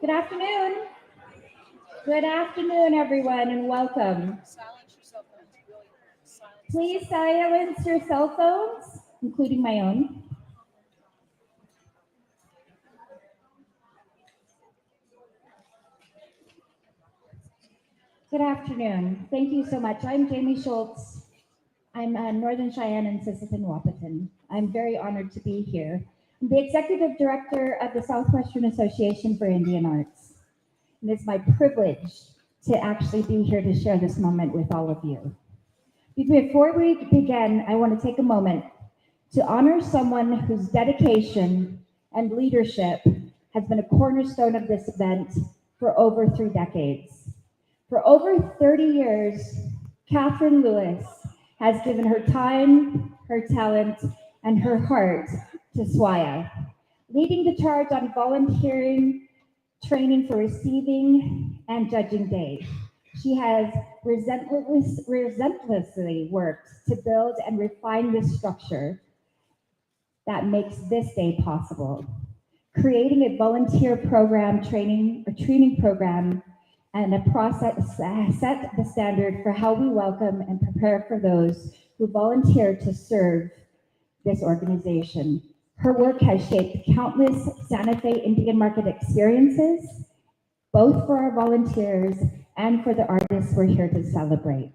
Good afternoon. Good afternoon, everyone, and welcome. Please silence your cell phones, including my own. Good afternoon. Thank you so much. I'm Jamie Schultz. I'm Northern Cheyenne and Sisseton Wahpeton. I'm very honored to be here. I'm the Executive Director of the Southwestern Association for Indian Arts. And it's my privilege to actually be here to share this moment with all of you. Before we begin, I want to take a moment to honor someone whose dedication and leadership has been a cornerstone of this event for over 3 decades. For over 30 years, Catherine Lewis has given her time, her talent, and her heart to SWAIA, leading the charge on volunteering training for receiving and judging day. She has relentlessly worked to build and refine this structure that makes this day possible, creating a volunteer program training program and a process that set the standard for how we welcome and prepare for those who volunteer to serve this organization. Her work has shaped countless Santa Fe Indian Market experiences, both for our volunteers and for the artists we're here to celebrate.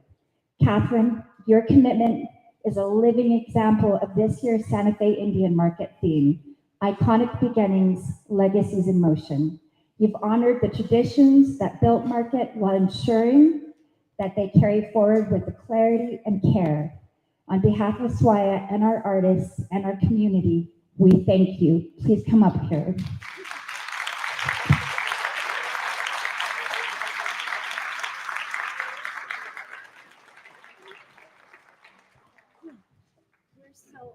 Catherine, your commitment is a living example of this year's Santa Fe Indian Market theme, Iconic Beginnings, Legacies in Motion. You've honored the traditions that built Market while ensuring that they carry forward with the clarity and care. On behalf of SWAIA and our artists and our community, we thank you. Please come up here. We're so honored.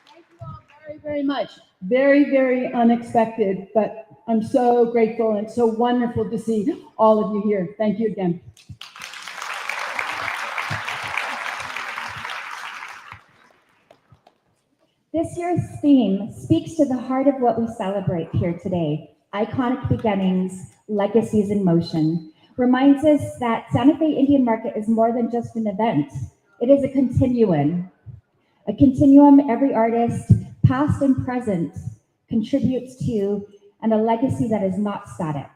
Thank you all very much. Very unexpected, but I'm so grateful and so wonderful to see all of you here. Thank you again. This year's theme speaks to the heart of what we celebrate here today. Iconic Beginnings, Legacies in Motion, reminds us that Santa Fe Indian Market is more than just an event. It is a continuum every artist, past and present, contributes to, and a legacy that is not static.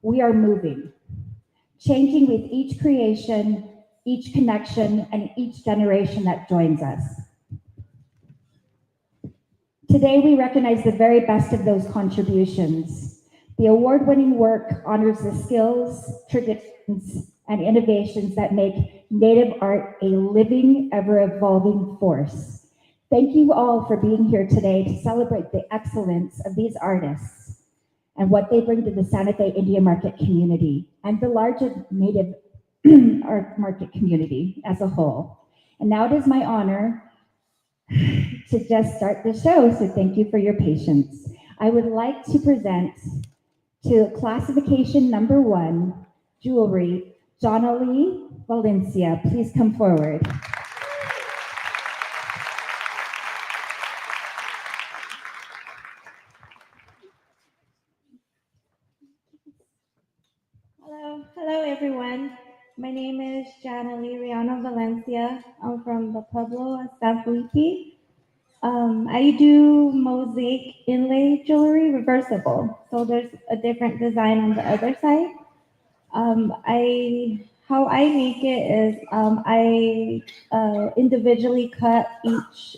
We are moving, changing with each creation, each connection, and each generation that joins us. Today, we recognize the very best of those contributions. The award-winning work honors the skills, traditions, and innovations that make Native art a living, ever-evolving force. Thank you all for being here today to celebrate the excellence of these artists and what they bring to the Santa Fe Indian Market community and the larger Native art market community as a whole. And now it is my honor to just start the show, so thank you for your patience. I would like to present to classification number 1, jewelry, Jonalee Valencia. Please come forward. Hello everyone. My name is Jonalee Rihanna Valencia. I'm from the Pueblo of San Felipe. I do mosaic inlay jewelry, reversible. So there's a different design on the other side. How I make it is I individually cut each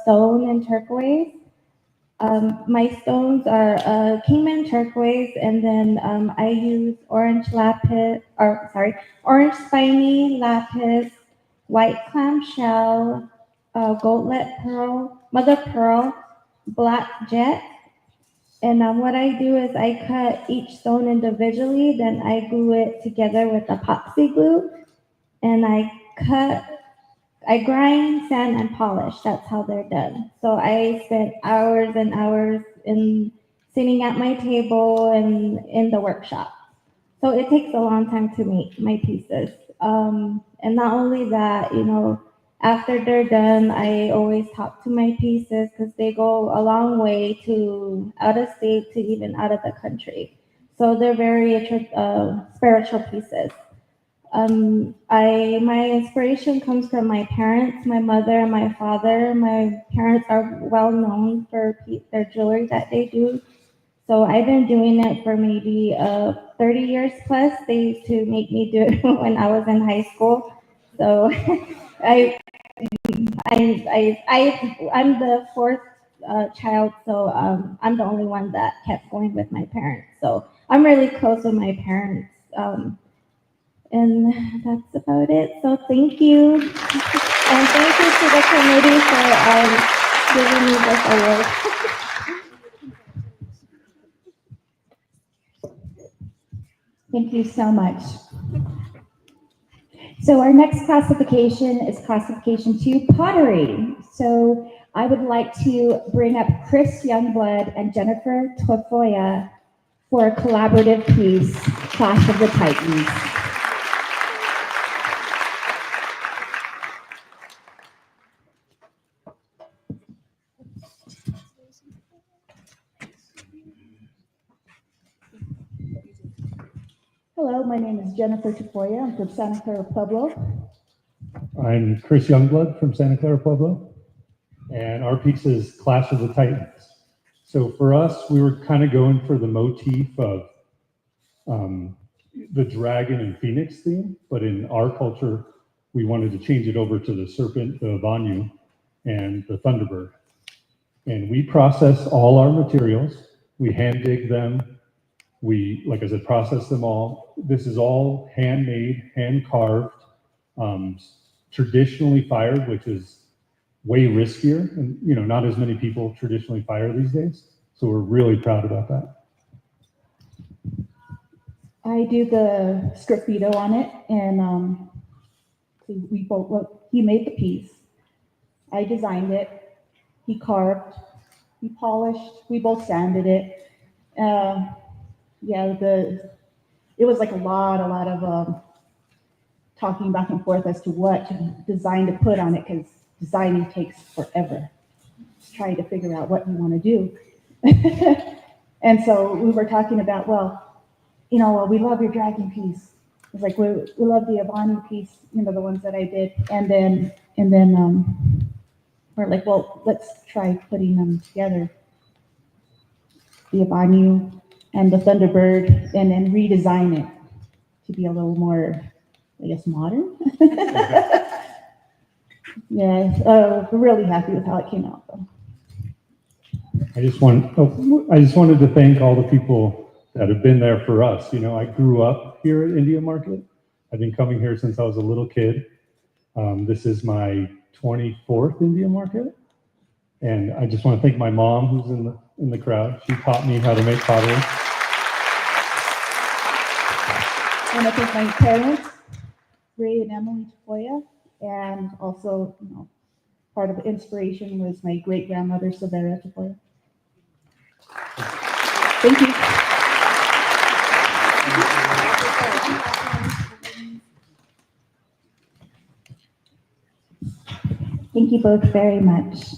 stone in turquoise. My stones are Kingman turquoise, and then I use orange spiny lapis, white clamshell, goldlet pearl, mother pearl, black jet. And what I do is I cut each stone individually, then I glue it together with epoxy glue, and I grind, sand, and polish. That's how they're done. So I spent hours and hours in sitting at my table and in the workshop. So it takes a long time to make my pieces. And not only that, after they're done, I always talk to my pieces because they go a long way to out of state to even out of the country. So they're very spiritual pieces. My inspiration comes from my parents, my mother and my father. My parents are well known for their jewelry that they do. So I've been doing it for maybe 30 years plus. They used to make me do it when I was in high school. So I, I'm the fourth child, so I'm the only one that kept going with my parents. So I'm really close with my parents. And that's about it. So thank you. And thank you to the committee for giving me this award. Thank you so much. So our next classification is classification 2, pottery. So I would like to bring up Chris Youngblood and Jennifer Tafoya for a collaborative piece, Clash of the Titans. Hello, my name is Jennifer Tafoya. I'm from Santa Clara Pueblo. I'm Chris Youngblood from Santa Clara Pueblo, and our piece is Clash of the Titans. So for us, we were kind of going for the motif of the dragon and phoenix theme, but in our culture, we wanted to change it over to the serpent, the Vanyu, and the thunderbird. And we process all our materials. We hand dig them. We, like I said, process them all. This is all handmade, hand carved, traditionally fired, which is way riskier, and not as many people traditionally fire these days. So we're really proud about that. I do the sgraffito on it, and we both, well, he made the piece. I designed it. He carved. He polished. We both sanded it. It was like a lot of talking back and forth as to what design to put on it, because designing takes forever. Just trying to figure out what you want to do. And so we were talking about, we love your dragon piece. It's like we love the Avani piece, the ones that I did, and then we're like, well, let's try putting them together. The Avani and the Thunderbird, and then redesign it to be a little more, I guess, modern. Yeah, we're really happy with how it came out, though. I just wanted to thank all the people that have been there for us. I grew up here at India Market. I've been coming here since I was a little kid. This is my 24th India Market. And I just want to thank my mom, who's in the crowd. She taught me how to make pottery. I want to thank my parents, Ray and Emily Tafoya, and also, part of the inspiration was my great grandmother, Severa Tafoya. Thank you. Thank you both very much.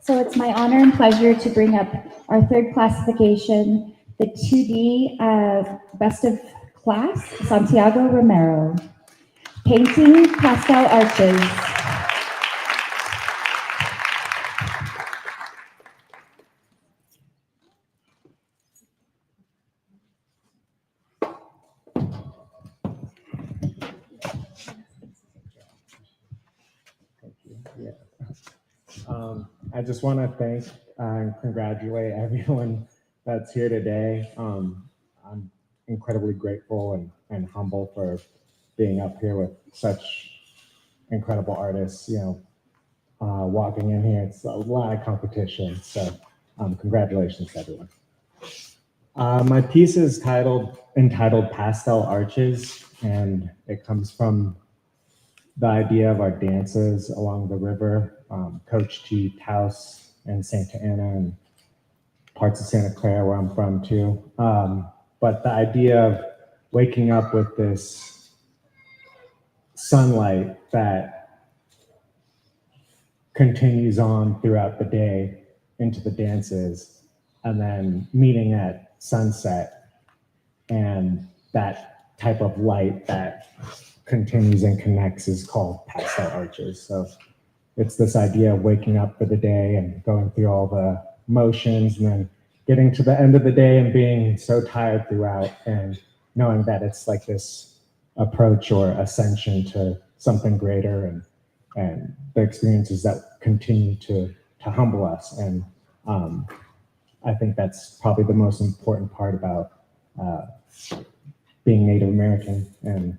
So it's my honor and pleasure to bring up our third classification, the 2D Best of Class, Santiago Romero. Painting pastel arches. I just want to thank and congratulate everyone that's here today. I'm incredibly grateful and humble for being up here with such incredible artists. Walking in here, it's a lot of competition. So congratulations to everyone. My piece is entitled Pastel Arches, and it comes from the idea of our dances along the river, Coach G house in Santa Ana and parts of Santa Clara where I'm from too. But the idea of waking up with this sunlight that continues on throughout the day into the dances, and then meeting at sunset, and that type of light that continues and connects is called pastel arches. So it's this idea of waking up for the day and going through all the motions, and then getting to the end of the day and being so tired throughout, and knowing that it's like this approach or ascension to something greater, and the experiences that continue to humble us. And I think that's probably the most important part about being Native American, and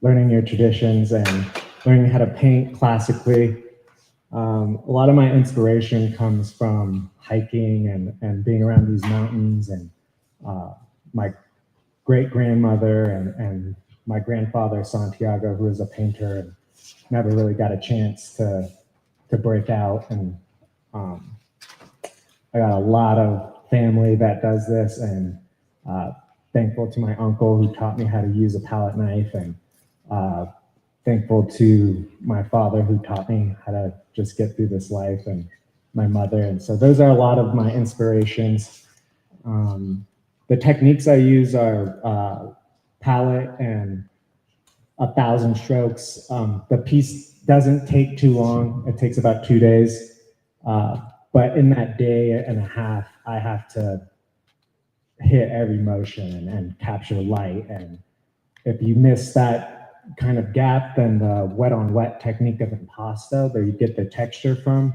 learning your traditions and learning how to paint classically. A lot of my inspiration comes from hiking and being around these mountains, and my great-grandmother and my grandfather, Santiago, who is a painter and never really got a chance to break out. And I got a lot of family that does this, and thankful to my uncle who taught me how to use a palette knife, and thankful to my father who taught me how to just get through this life, and my mother. And so those are a lot of my inspirations. The techniques I use are palette and 1,000 strokes. The piece doesn't take too long. It takes about 2 days. But in that day and a half, I have to hit every motion and capture light. And if you miss that kind of gap, then the wet on wet technique of impasto, where you get the texture from,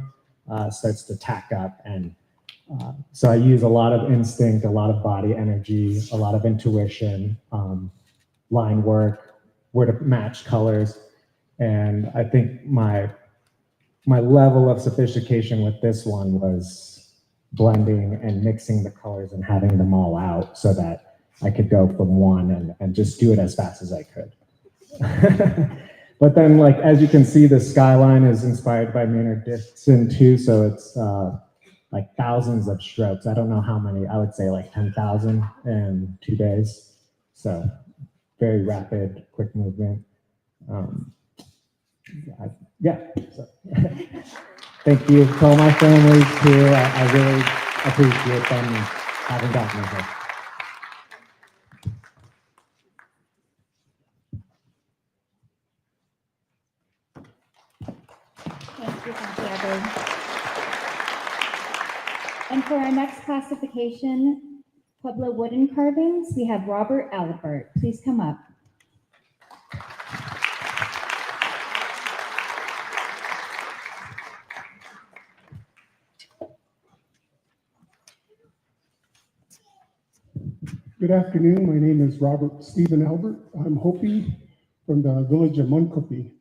starts to tack up. And so I use a lot of instinct, a lot of body energy, a lot of intuition, line work, where to match colors. And I think my level of sophistication with this one was blending and mixing the colors and having them all out so that I could go from one and just do it as fast as I could. But then, like, as you can see, the skyline is inspired by Maynard Dixon too, so it's like thousands of strokes. I don't know how many, I would say like 10,000 in 2 days. So very rapid, quick movement. Yeah, so thank you to all my families too. I really appreciate them having gotten me here. Thank you, Santiago. And for our next classification, Pueblo wooden carvings, we have Robert Albert. Please come up. Good afternoon. My name is Robert Stephen Albert. I'm Hopi from the village of Munkopi,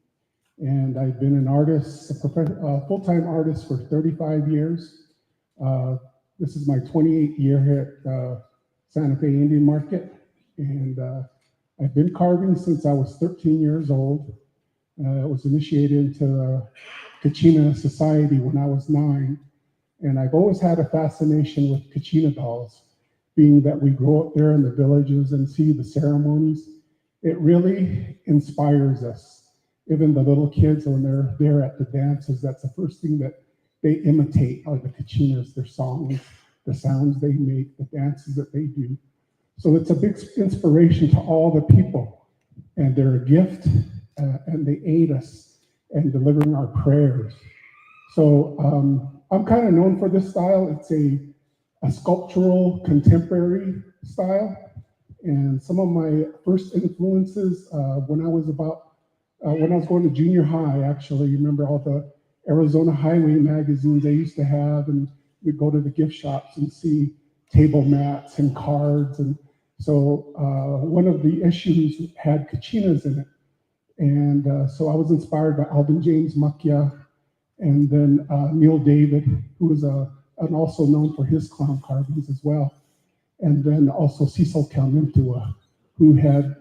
and I've been an artist, a full-time artist for 35 years. This is my 28th year here at Santa Fe Indian Market, and I've been carving since I was 13 years old. I was initiated into the Kachina Society when I was 9, and I've always had a fascination with Kachina dolls. Being that we grow up there in the villages and see the ceremonies, it really inspires us. Even the little kids, when they're there at the dances, that's the first thing that they imitate are the Kachinas, their songs, the sounds they make, the dances that they do. So it's a big inspiration to all the people, and they're a gift, and they aid us in delivering our prayers. So I'm kind of known for this style. It's a sculptural contemporary style, and some of my first influences when I was going to junior high, actually, you remember all the Arizona Highway magazines I used to have, and we'd go to the gift shops and see table mats and cards, and so one of the issues had Kachinas in it, and so I was inspired by Alvin James Macchia, and then Neil David, who was and also known for his clown carvings as well. And then also Cecil Kalmintua, who had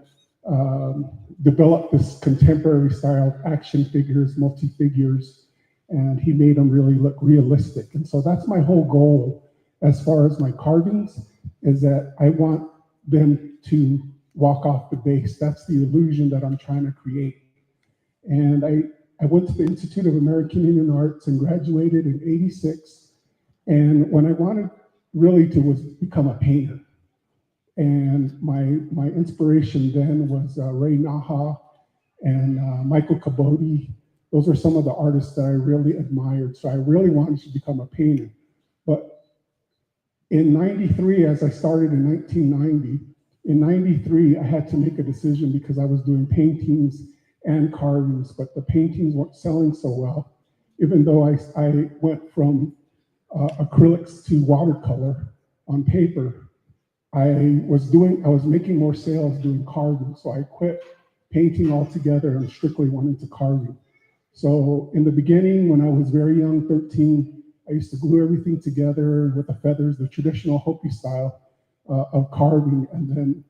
developed this contemporary style of action figures, multi-figures, and he made them really look realistic. And so that's my whole goal as far as my carvings, is that I want them to walk off the base. That's the illusion that I'm trying to create. And I went to the Institute of American Indian Arts and graduated in '86. And when I wanted really to was become a painter. And my inspiration then was Ray Naha and Michael Caboti. Those are some of the artists that I really admired. So I really wanted to become a painter. But in '93, as I started in 1990, in '93, I had to make a decision because I was doing paintings and carvings, but the paintings weren't selling so well, even though I went from acrylics to watercolor on paper. I was making more sales doing carving, so I quit painting altogether and strictly went into carving. So in the beginning, when I was very young, 13, I used to glue everything together with the feathers, the traditional Hopi style of carving. And then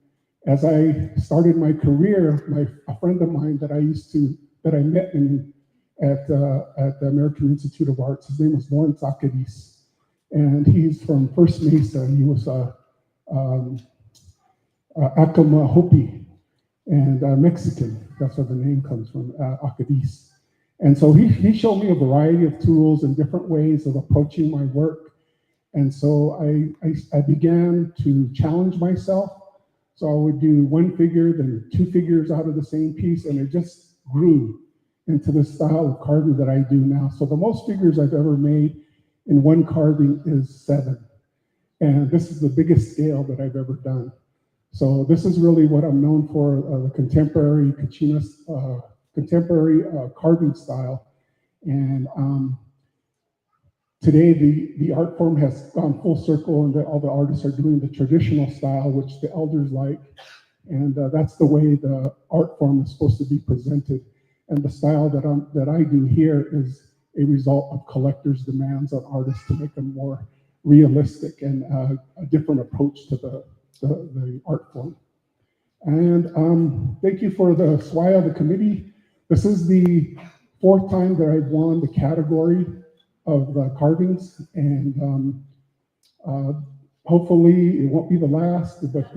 as I started my career, a friend of mine that I met at the American Institute of Arts, his name was Lawrence Acadis, and he's from First Mesa. He was Acoma Hopi and Mexican. That's where the name comes from, Acadis. And so he showed me a variety of tools and different ways of approaching my work. And so I began to challenge myself. So I would do one figure, then two figures out of the same piece, and it just grew into the style of carving that I do now. So the most figures I've ever made in one carving is 7. And this is the biggest scale that I've ever done. So this is really what I'm known for, the contemporary Kachina, contemporary carving style. And today the art form has gone full circle, and all the artists are doing the traditional style, which the elders like. And that's the way the art form is supposed to be presented. And the style that I do here is a result of collectors' demands on artists to make them more realistic and a different approach to the art form. And thank you for the SWAIA, the committee. This is the 4th time that I've won the category of carvings, and hopefully it won't be the last, but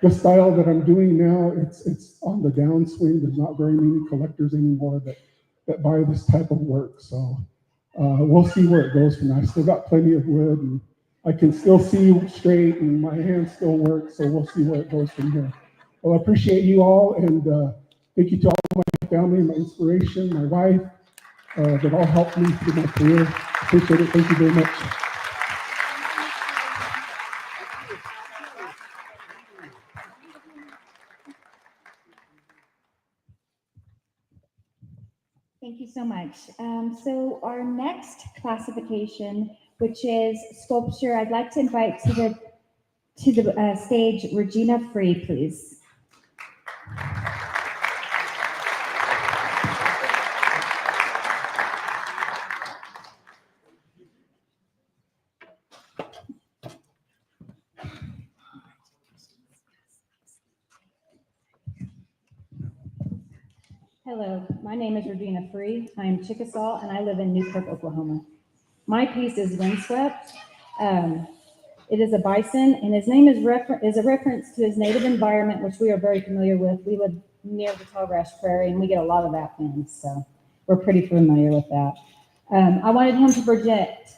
the style that I'm doing now, it's on the downswing. There's not very many collectors anymore that buy this type of work. So we'll see where it goes from now. I still got plenty of wood, and I can still see straight, and my hands still work. So we'll see where it goes from here. Well, I appreciate you all, and thank you to all my family, my inspiration, my wife, that all helped me through my career. Appreciate it. Thank you very much. Thank you so much. So our next classification, which is sculpture, I'd like to invite to the stage Regina Free, please. Hello, my name is Regina Free. I am Chickasaw, and I live in Newkirk, Oklahoma. My piece is Windswept. It is a bison, and his name is a reference to his native environment, which we are very familiar with. We live near the Tallgrass Prairie, and we get a lot of that wind, so we're pretty familiar with that. I wanted him to project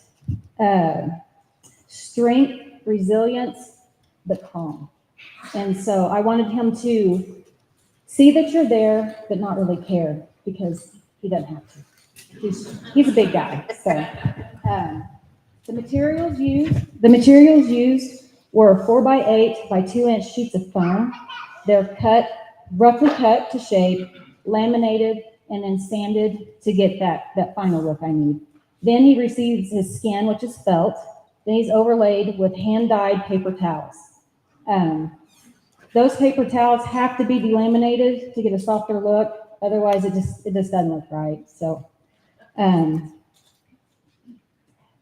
strength, resilience, but calm. And so I wanted him to see that you're there, but not really care, because he doesn't have to. He's a big guy. So the materials used were 4x8 by 2-inch sheets of foam. They're roughly cut to shape, laminated, and then sanded to get that final look I need. Then he receives his skin, which is felt. Then he's overlaid with hand-dyed paper towels. Those paper towels have to be delaminated to get a softer look. Otherwise, it just doesn't look right. So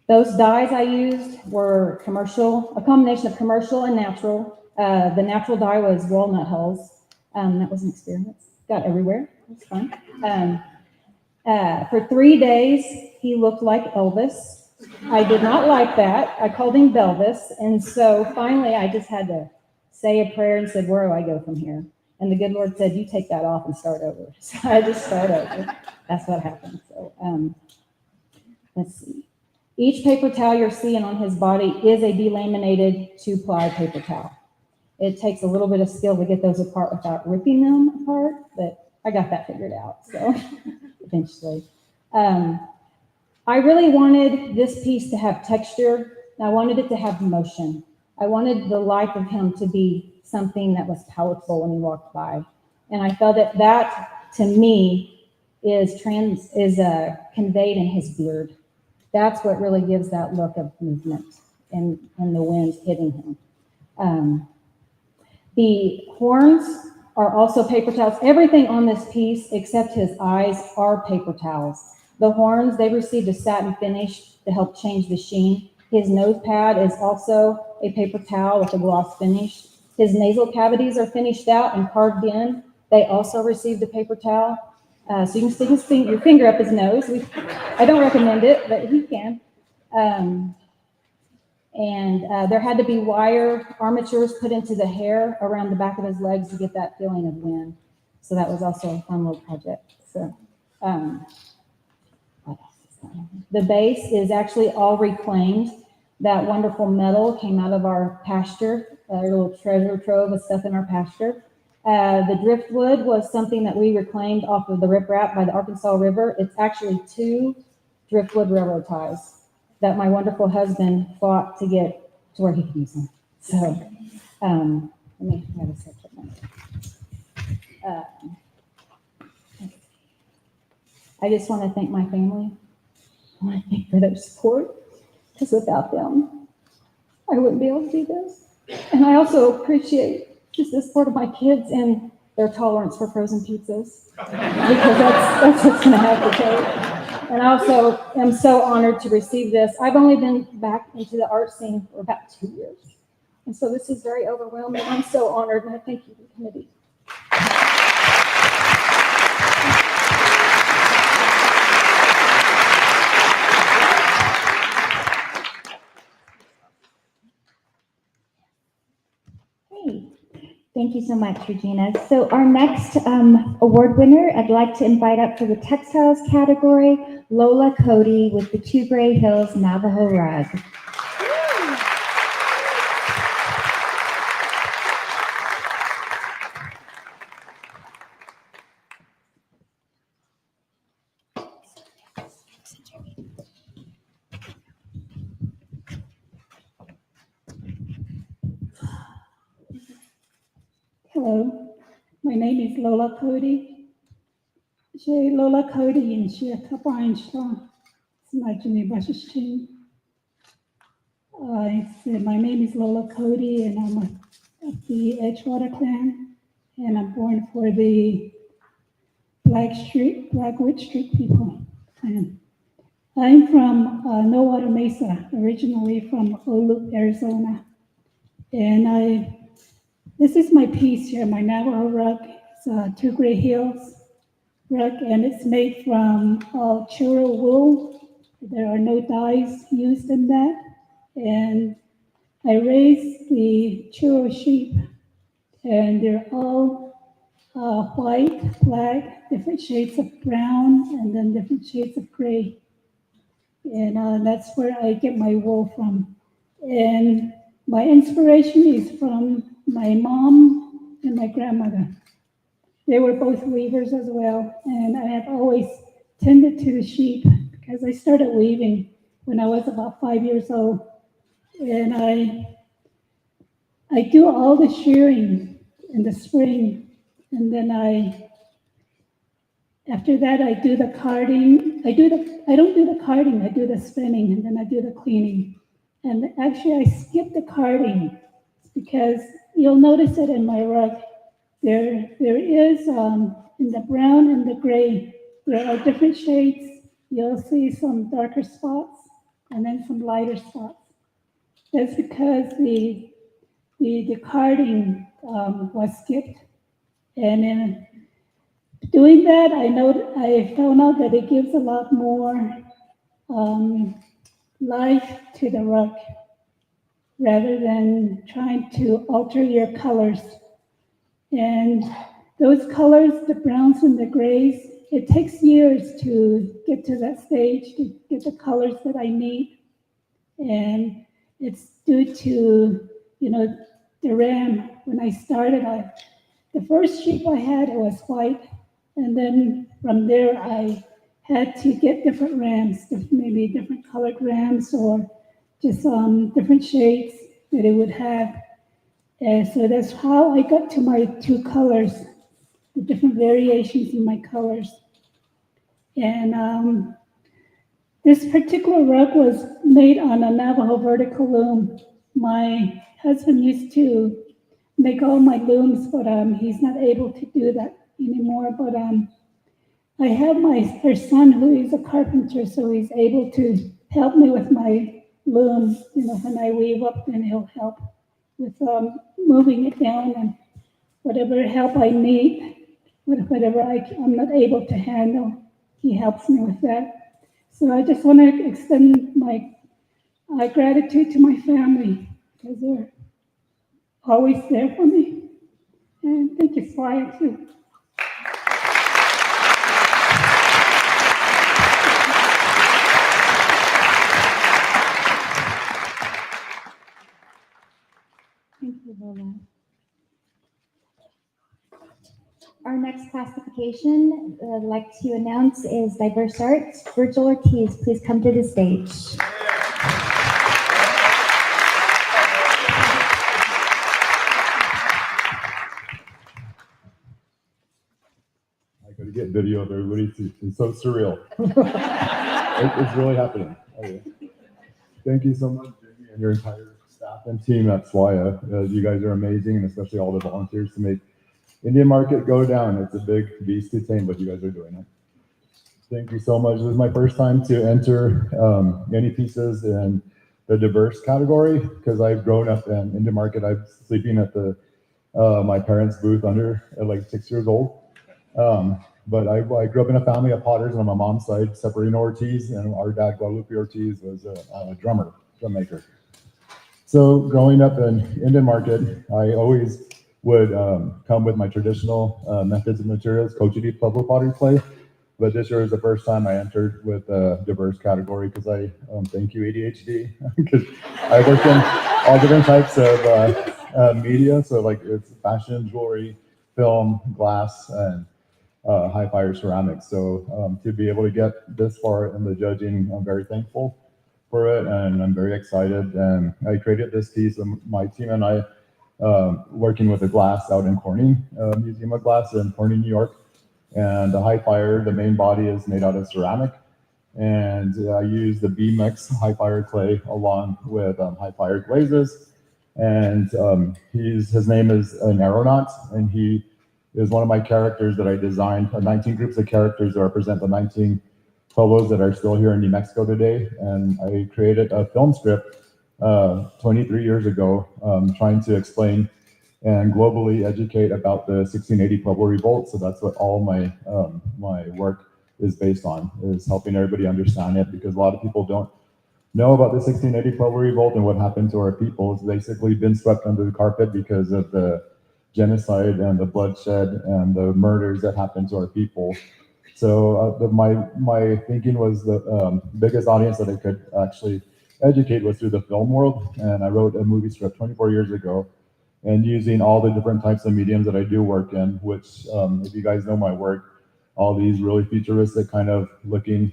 those dyes I used were a combination of commercial and natural. The natural dye was walnut hulls. That was an experience. Got everywhere. It's fun. For 3 days, he looked like Elvis. I did not like that. I called him Belvis. And so finally, I just had to say a prayer and said, where do I go from here? And the good Lord said, you take that off and start over. So I just start over. That's what happened. So let's see. Each paper towel you're seeing on his body is a delaminated 2-ply paper towel. It takes a little bit of skill to get those apart without ripping them apart, but I got that figured out, so eventually. I really wanted this piece to have texture. I wanted it to have motion. I wanted the life of him to be something that was powerful when he walked by. And I felt that to me is conveyed in his beard. That's what really gives that look of movement and the wind hitting him. The horns are also paper towels. Everything on this piece except his eyes are paper towels. The horns, they received a satin finish to help change the sheen. His nose pad is also a paper towel with a gloss finish. His nasal cavities are finished out and carved in. They also received a paper towel. So you can stick your finger up his nose. I don't recommend it, but he can. There had to be wire armatures put into the hair around the back of his legs to get that feeling of wind. So that was also a fun little project. So, the base is actually all reclaimed. That wonderful metal came out of our pasture, a little treasure trove of stuff in our pasture. The driftwood was something that we reclaimed off of the riprap by the Arkansas River. It's actually 2 driftwood railroad ties that my wonderful husband fought to get to where he could use them. So, let me have a second. I just want to thank my family. I want to thank for their support, because without them, I wouldn't be able to do this. And I also appreciate just the support of my kids and their tolerance for frozen pizzas, because that's what's going to have to take. And I also am so honored to receive this. I've only been back into the art scene for about 2 years. And so this is very overwhelming. I'm so honored, and I thank you, the committee. Thank you so much, Regina. So our next award winner, I'd like to invite up for the textiles category, Lola Cody with the Two Gray Hills Navajo Rug. Hello, my name is Lola Cody. She Lola Cody and she a couple Einstein. It's my Jimmy Bush's team. My name is Lola Cody and I'm of the Edgewater clan, and I'm born for the Blackwood Street people clan. I'm from Nowata Mesa, originally from Olu, Arizona, and this is my piece here, my Navajo rug. It's Two Gray Hills rug, and it's made from churro wool. There are no dyes used in that. And I raised the churro sheep, and they're all white, black, different shades of brown, and then different shades of gray. And that's where I get my wool from. And my inspiration is from my mom and my grandmother. They were both weavers as well, and I have always tended to the sheep because I started weaving when I was about 5 years old. And I do all the shearing in the spring, and then after that I do the carding. I don't do the carding, I do the spinning, and then I do the cleaning. And actually I skip the carding because you'll notice it in my rug. There is, in the brown and the gray, there are different shades. You'll see some darker spots and then some lighter spots. That's because the carding was skipped. And in doing that, I found out that it gives a lot more life to the rug. rather than trying to alter your colors. And those colors, the browns and the grays, it takes years to get to that stage, to get the colors that I need. And it's due to, the RAM. When I started, the first sheep I had, it was white. And then from there, I had to get different rams, maybe different colored rams or just different shades that it would have. And so that's how I got to my two colors, the different variations in my colors. And this particular rug was made on a Navajo vertical loom. My husband used to make all my looms, but he's not able to do that anymore. But I have our son who is a carpenter, so he's able to help me with my loom. When I weave up, then he'll help with moving it down and whatever help I need, whatever I'm not able to handle, he helps me with that. So I just want to extend my gratitude to my family because they're always there for me. And thank you, SWAIA, too. Thank you, Lola. Our next classification I'd like to announce is Diverse Arts. Virgil Ortiz, please come to the stage. I got to get video of everybody. It's so surreal. It's really happening. Okay. Thank you so much, Jamie, and your entire staff and team at SWAIA. You guys are amazing, and especially all the volunteers to make Indian market go down. It's a big beast to tame, but you guys are doing it. Thank you so much. This is my first time to enter any pieces in the diverse category because I've grown up in Indian market. I'm sleeping at my parents' booth at like 6 years old. But I grew up in a family of potters on my mom's side, Severino Ortiz, and our dad, Guadalupe Ortiz, was a drum maker. So growing up in Indian market, I always would come with my traditional methods and materials, Cochiti Pueblo pottery clay. But this year is the first time I entered with a diverse category because thank you ADHD, because I worked in all different types of media. So like it's fashion, jewelry, film, glass, and high fire ceramics. So to be able to get this far in the judging, I'm very thankful for it, and I'm very excited. And I created this piece, my team and I, working with the glass out in Corning, Museum of Glass in Corning, New York. And the high fire, the main body is made out of ceramic. And I use the B-Mix high fire clay along with high fire glazes. And his name is an aeronaut, and he is one of my characters that I designed, 19 groups of characters that represent the 19 pueblos that are still here in New Mexico today. And I created a film script 23 years ago, trying to explain and globally educate about the 1680 Pueblo Revolt. So that's what all my my work is based on, is helping everybody understand it, because a lot of people don't know about the 1680 Pueblo Revolt and what happened to our people. It's basically been swept under the carpet because of the genocide and the bloodshed and the murders that happened to our people. So my thinking was the biggest audience that I could actually educate was through the film world. And I wrote a movie script 24 years ago, and using all the different types of mediums that I do work in, which if you guys know my work, all these really futuristic kind of looking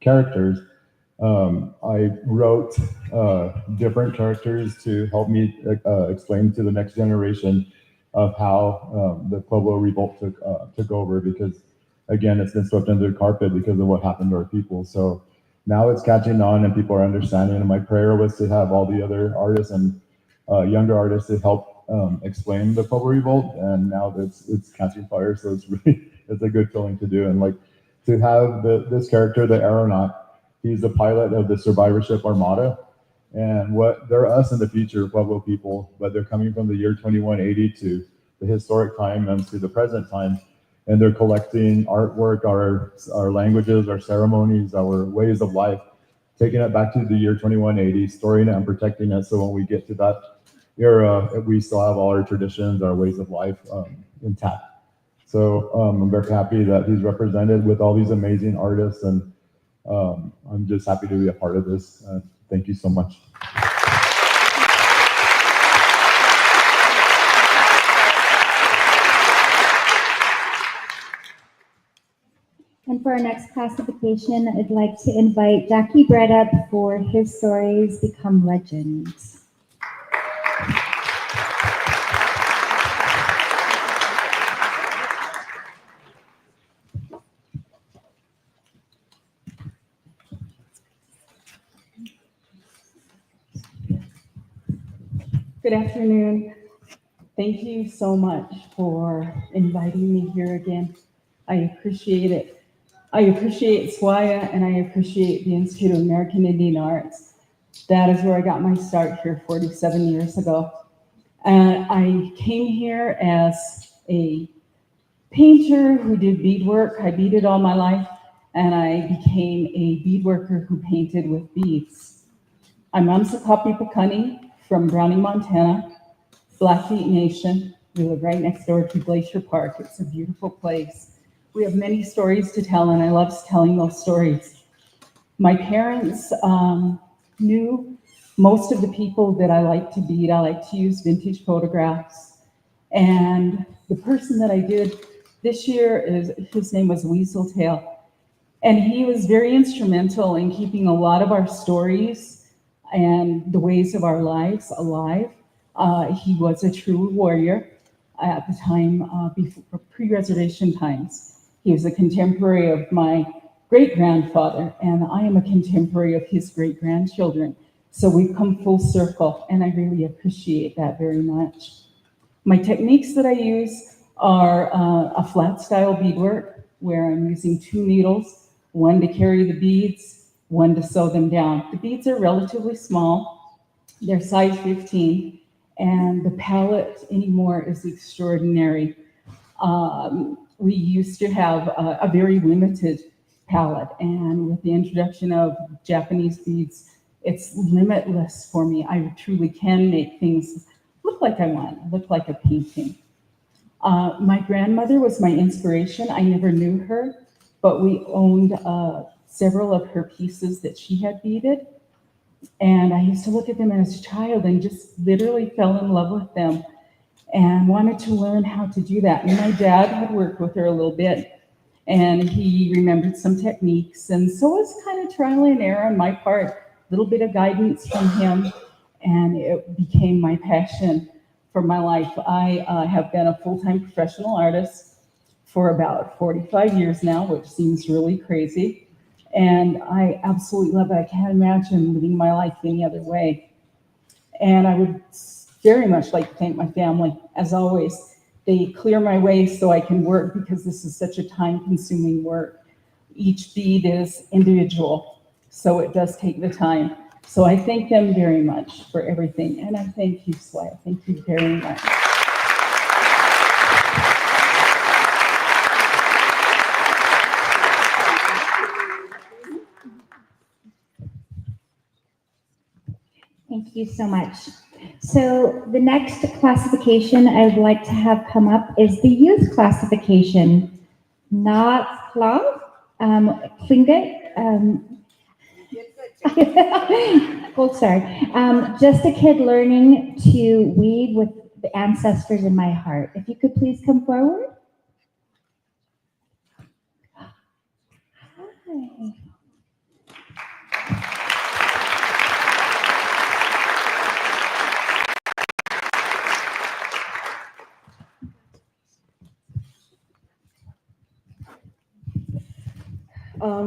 characters, I wrote different characters to help me explain to the next generation of how the Pueblo Revolt took over, because again, it's been swept under the carpet because of what happened to our people. So now it's catching on and people are understanding. And my prayer was to have all the other artists and younger artists to help explain the Pueblo Revolt, and now it's catching fire. So it's a good feeling to do. And like to have this character, the aeronaut, he's the pilot of the survivorship Armada, and what they're us in the future, Pueblo people, but they're coming from the year 2180 to the historic time and to the present time, and they're collecting artwork, our languages, our ceremonies, our ways of life, taking it back to the year 2180, storing it and protecting it, so when we get to that era, we still have all our traditions, our ways of life intact. So I'm very happy that he's represented with all these amazing artists, and I'm just happy to be a part of this. Thank you so much. And for our next classification, I'd like to invite Jackie Brett up for His Stories Become Legends. Good afternoon. Thank you so much for inviting me here again. I appreciate it. I appreciate SWAIA, and I appreciate the Institute of American Indian Arts. That is where I got my start here 47 years ago. And I came here as a painter who did beadwork. I beaded all my life, and I became a beadworker who painted with beads. I'm Amsakapi Pakani from Browning, Montana, Blackfeet Nation. We live right next door to Glacier Park. It's a beautiful place. We have many stories to tell, and I love telling those stories. My parents knew most of the people that I like to bead. I like to use vintage photographs. And the person that I did this year, his name was Weaseltail. And he was very instrumental in keeping a lot of our stories and the ways of our lives alive. He was a true warrior at the time, before pre-reservation times. He was a contemporary of my great-grandfather, and I am a contemporary of his great-grandchildren. So we've come full circle, and I really appreciate that very much. My techniques that I use are a flat style beadwork, where I'm using 2 needles, one to carry the beads, one to sew them down. The beads are relatively small. They're size 15, and the palette anymore is extraordinary. We used to have a very limited palette, and with the introduction of Japanese beads, it's limitless for me. I truly can make things look like I want, look like a painting. My grandmother was my inspiration. I never knew her, but we owned several of her pieces that she had beaded. And I used to look at them as a child and just literally fell in love with them and wanted to learn how to do that. And my dad had worked with her a little bit, and he remembered some techniques. And so it was kind of trial and error on my part, a little bit of guidance from him, and it became my passion for my life. I have been a full-time professional artist for about 45 years now, which seems really crazy. And I absolutely love it. I can't imagine living my life any other way. And I would very much like to thank my family. As always, they clear my way so I can work, because this is such a time-consuming work. Each bead is individual, so it does take the time. So I thank them very much for everything. And I thank you, SWAIA. Thank you very much. Thank you so much. So the next classification I would like to have come up is the youth classification. Not Klaus, Klinget, gold star. Just a kid learning to weave with the ancestors in my heart. If you could please come forward. Hi.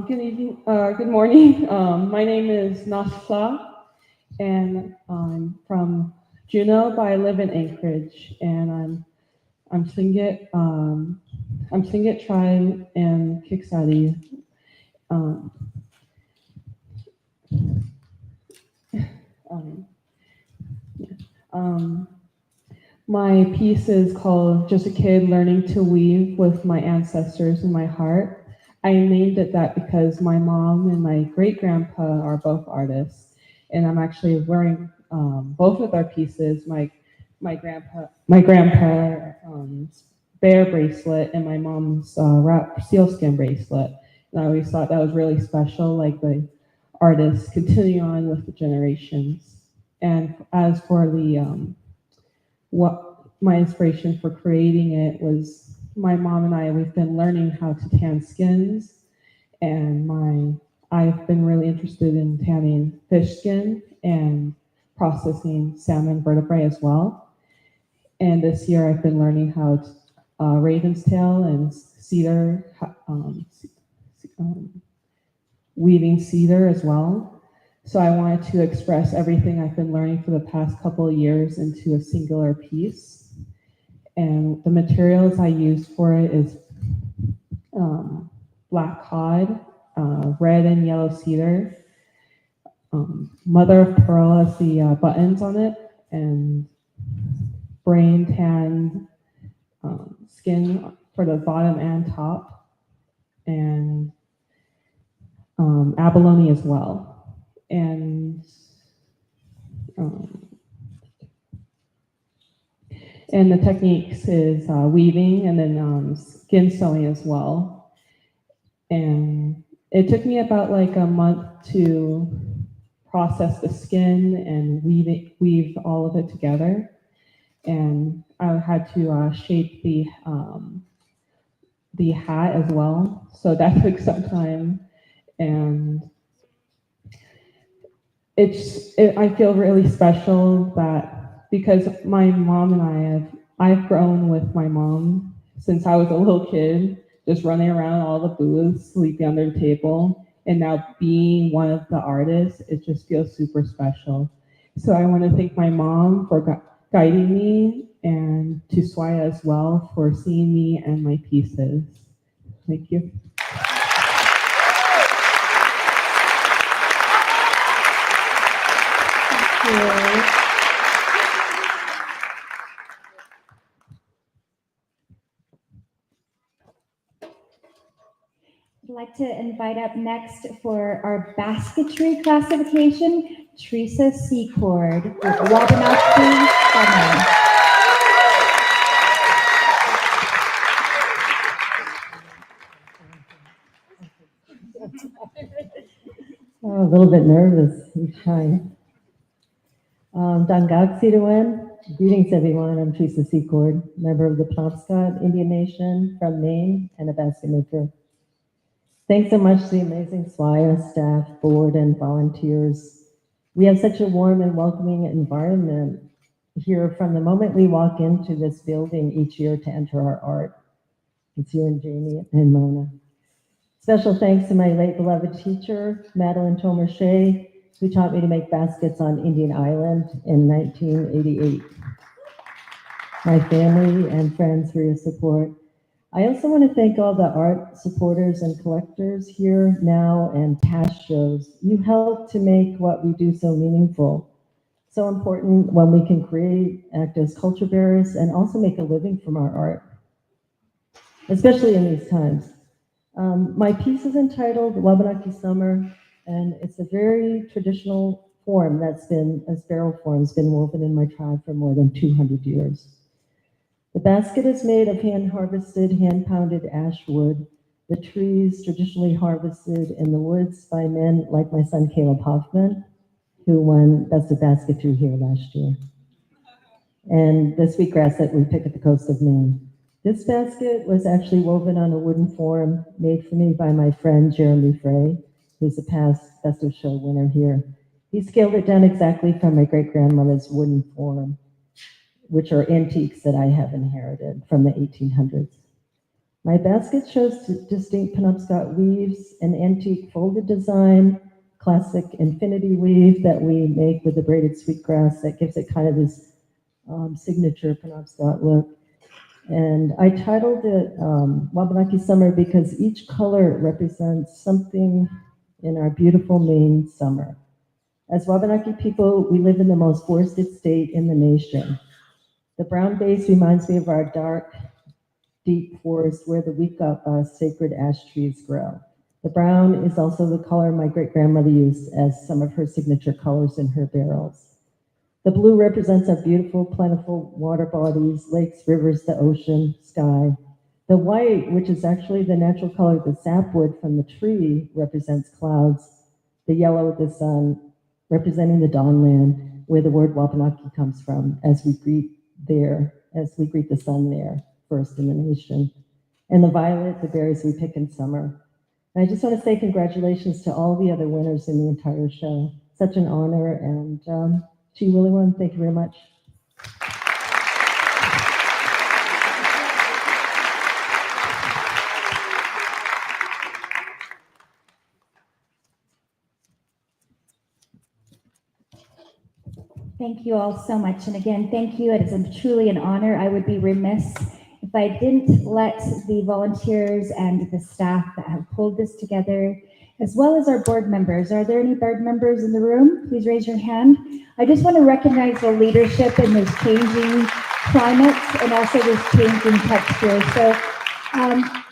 Good evening, good morning. My name is Nashla, and I'm from Juneau, but I live in Anchorage, and I'm Tlingit tribe and Kiksadi. My piece is called Just a Kid Learning to Weave with My Ancestors in My Heart. I named it that because my mom and my great grandpa are both artists, and I'm actually wearing both of their pieces. My grandpa bear bracelet and my mom's wrap sealskin bracelet. And I always thought that was really special, like the artists continue on with the generations. And as for the what my inspiration for creating it was my mom and I, we've been learning how to tan skins, and I've been really interested in tanning fish skin and processing salmon vertebrae as well. And this year I've been learning how to raven's tail and cedar, weaving cedar as well. So I wanted to express everything I've been learning for the past couple of years into a singular piece. And the materials I used for it is black cod, red and yellow cedar, mother of pearl as the buttons on it, and brain tan skin for the bottom and top, and abalone as well. And the techniques is weaving and then skin sewing as well. And it took me about like a month to process the skin and weave all of it together. And I had to shape the hat as well. So that took some time. And I feel really special that because my mom and I've grown with my mom since I was a little kid, just running around all the booths, sleeping under the table, and now being one of the artists, it just feels super special. So I want to thank my mom for guiding me, and to SWAIA as well for seeing me and my pieces. Thank you. I'd like to invite up next for our basketry classification, Teresa Secord with Wabanaki Summer. Oh, a little bit nervous each time. Dangag Sidawen. Greetings, everyone. I'm Teresa Secord, member of the Penobscot Indian Nation from Maine and a basket maker. Thanks so much to the amazing SWAIA staff, board, and volunteers. We have such a warm and welcoming environment here from the moment we walk into this building each year to enter our art. It's you and Jamie and Mona. Special thanks to my late beloved teacher, Madeline Tomer Shea, who taught me to make baskets on Indian Island in 1988. My family and friends for your support. I also want to thank all the art supporters and collectors here now and past shows. You help to make what we do so meaningful, so important when we can create, act as culture bearers, and also make a living from our art, especially in these times. My piece is entitled Wabanaki Summer, and it's a very traditional form that's been, a barrel form, has been woven in my tribe for more than 200 years. The basket is made of hand-harvested, hand-pounded ash wood, the trees traditionally harvested in the woods by men like my son Caleb Hoffman, who won Best of Basketry here last year, and the sweetgrass that we pick at the coast of Maine. This basket was actually woven on a wooden form made for me by my friend Jeremy Frey, who's a past Best of Show winner here. He scaled it down exactly from my great-grandmother's wooden form, which are antiques that I have inherited from the 1800s. My basket shows distinct Penobscot weaves, an antique folded design, classic infinity weave that we make with the braided sweetgrass that gives it kind of this signature Penobscot look. And I titled it Wabanaki Summer because each color represents something in our beautiful Maine summer. As Wabanaki people, we live in the most forested state in the nation. The brown base reminds me of our dark deep forest where the wika sacred ash trees grow. The brown is also the color my great-grandmother used as some of her signature colors in her barrels. The blue represents our beautiful, plentiful water bodies, lakes, rivers, the ocean, sky. The white, which is actually the natural color of the sapwood from the tree, represents clouds. The yellow, the sun, representing the dawnland, where the word Wabanaki comes from, as we greet the sun there, first in the nation. And the violet, the berries we pick in summer. And I just want to say congratulations to all the other winners in the entire show. Such an honor, and she really won. Thank you very much. Thank you all so much. And again, thank you. It is truly an honor. I would be remiss if I didn't let the volunteers and the staff that have pulled this together, as well as our board members. Are there any board members in the room? Please raise your hand. I just want to recognize the leadership in this changing climate and also this changing texture. So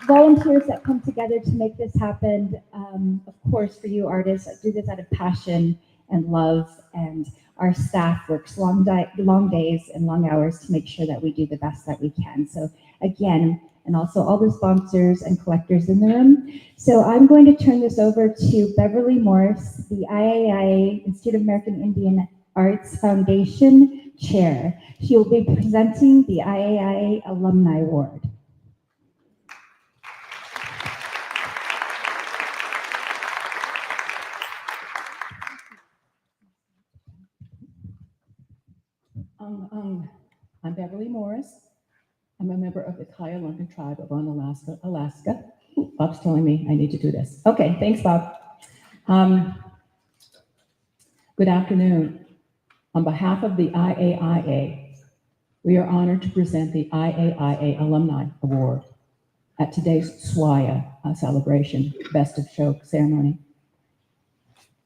volunteers that come together to make this happen, of course, for you artists that do this out of passion and love, and our staff works long days and long hours to make sure that we do the best that we can. So again, and also all the sponsors and collectors in the room. So I'm going to turn this over to Beverly Morris, the IAIA, Institute of American Indian Arts Foundation Chair. She will be presenting the IAIA Alumni Award. I'm Beverly Morris. I'm a member of the Kaya-Lunkin tribe of Unalaska, Alaska. Bob's telling me I need to do this. Okay, thanks, Bob. Good afternoon. On behalf of the IAIA, we are honored to present the IAIA Alumni Award at today's SWAIA celebration, Best of Show ceremony.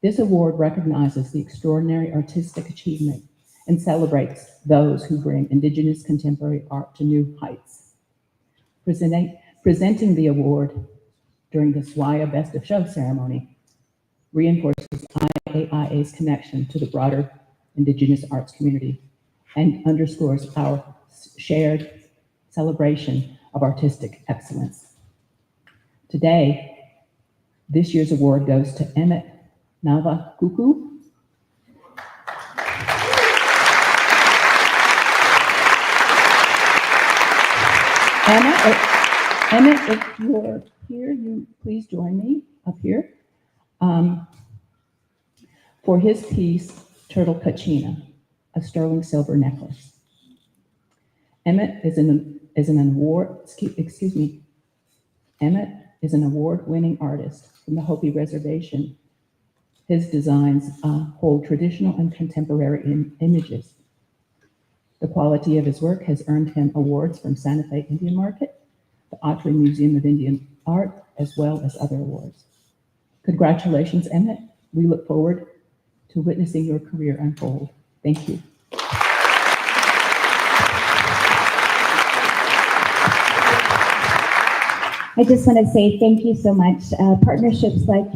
This award recognizes the extraordinary artistic achievement and celebrates those who bring Indigenous contemporary art to new heights. Presenting the award during the SWAIA Best of Show ceremony reinforces IAIA's connection to the broader Indigenous arts community and underscores our shared celebration of artistic excellence. Today, this year's award goes to Emmett Navakuku. Emmett, if you're here, you please join me up here for his piece, Turtle Kachina, a sterling silver necklace. Emmett is Emmett is an award-winning artist from the Hopi Reservation. His designs hold traditional and contemporary images. The quality of his work has earned him awards from Santa Fe Indian Market, the Autry Museum of Indian Art, as well as other awards. Congratulations, Emmett. We look forward to witnessing your career unfold. Thank you. I just want to say thank you so much. Partnerships like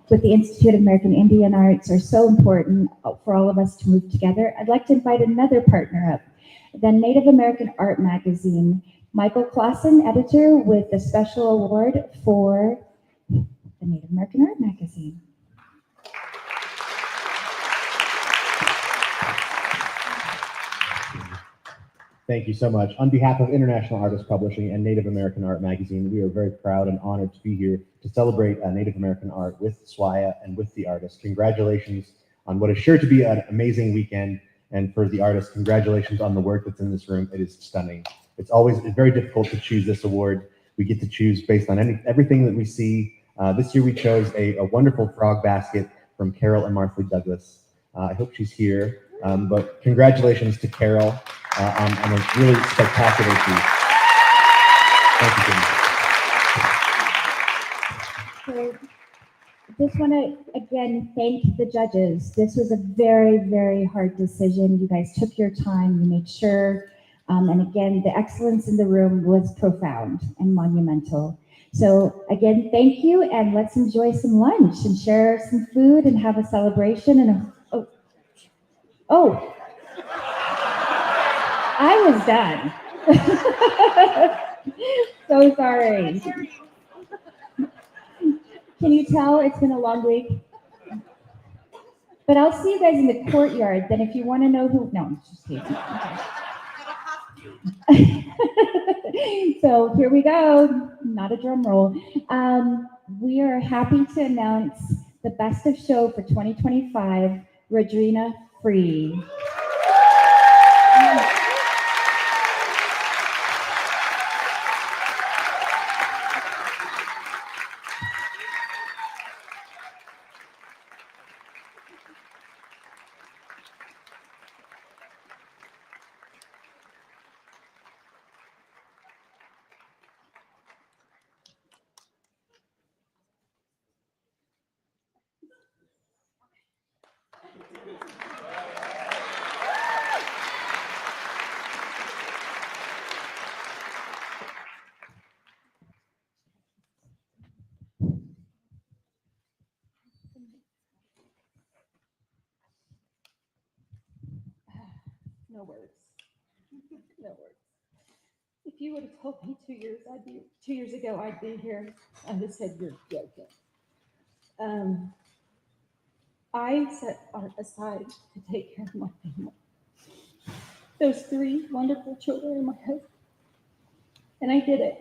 with the Institute of American Indian Arts are so important for all of us to move together. I'd like to invite another partner up, the Native American Art Magazine. Michael Clausen, editor, with the special award for the Native American Art Magazine. Thank you so much. On behalf of International Artist Publishing and Native American Art Magazine, we are very proud and honored to be here to celebrate Native American art with SWAIA and with the artists. Congratulations on what is sure to be an amazing weekend. And for the artists, congratulations on the work that's in this room. It is stunning. It's always very difficult to choose this award. We get to choose based on everything that we see. This year we chose a wonderful frog basket from Carol and Martha Douglas. I hope she's here, but congratulations to Carol on a really spectacular piece. Thank you, So just want to again thank the judges. This was a very, very hard decision. You guys took your time. You made sure And again, the excellence in the room was profound and monumental. So again, thank you, and let's enjoy some lunch and share some food and have a celebration. And I was done. So sorry. Can you tell it's been a long week? But I'll see you guys in the courtyard. Then if you want to know who, no, I'm just kidding. Okay. So here we go. Not a drum roll. We are happy to announce the Best of Show for 2025, Rodrina Free. No words. No words. If you would have told me 2 years ago I'd be here, I would have said you're joking. I set art aside to take care of my family. Those 3 wonderful children and my husband. And I did it.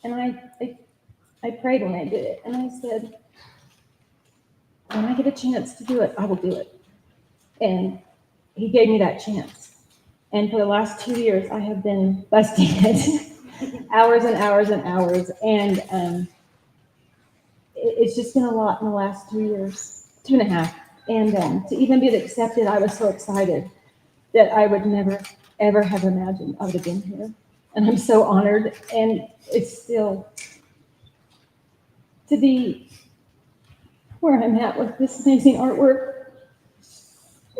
And I prayed when I did it. And I said, when I get a chance to do it, I will do it. And he gave me that chance. And for the last 2 years, I have been busting it hours and hours and hours. And it's just been a lot in the last 2 years, 2.5. And to even be accepted, I was so excited that I would never, ever have imagined I would have been here. And I'm so honored. And it's still to be where I'm at with this amazing artwork.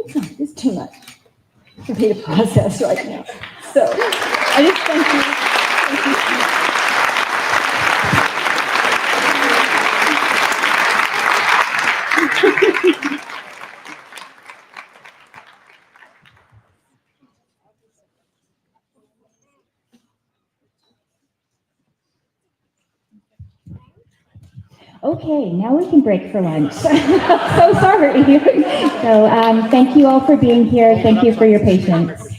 It's too much for me to process right now. So I just thank you. Thank you so much. Okay, now we can break for lunch. So sorry. So thank you all for being here. Thank you for your patience.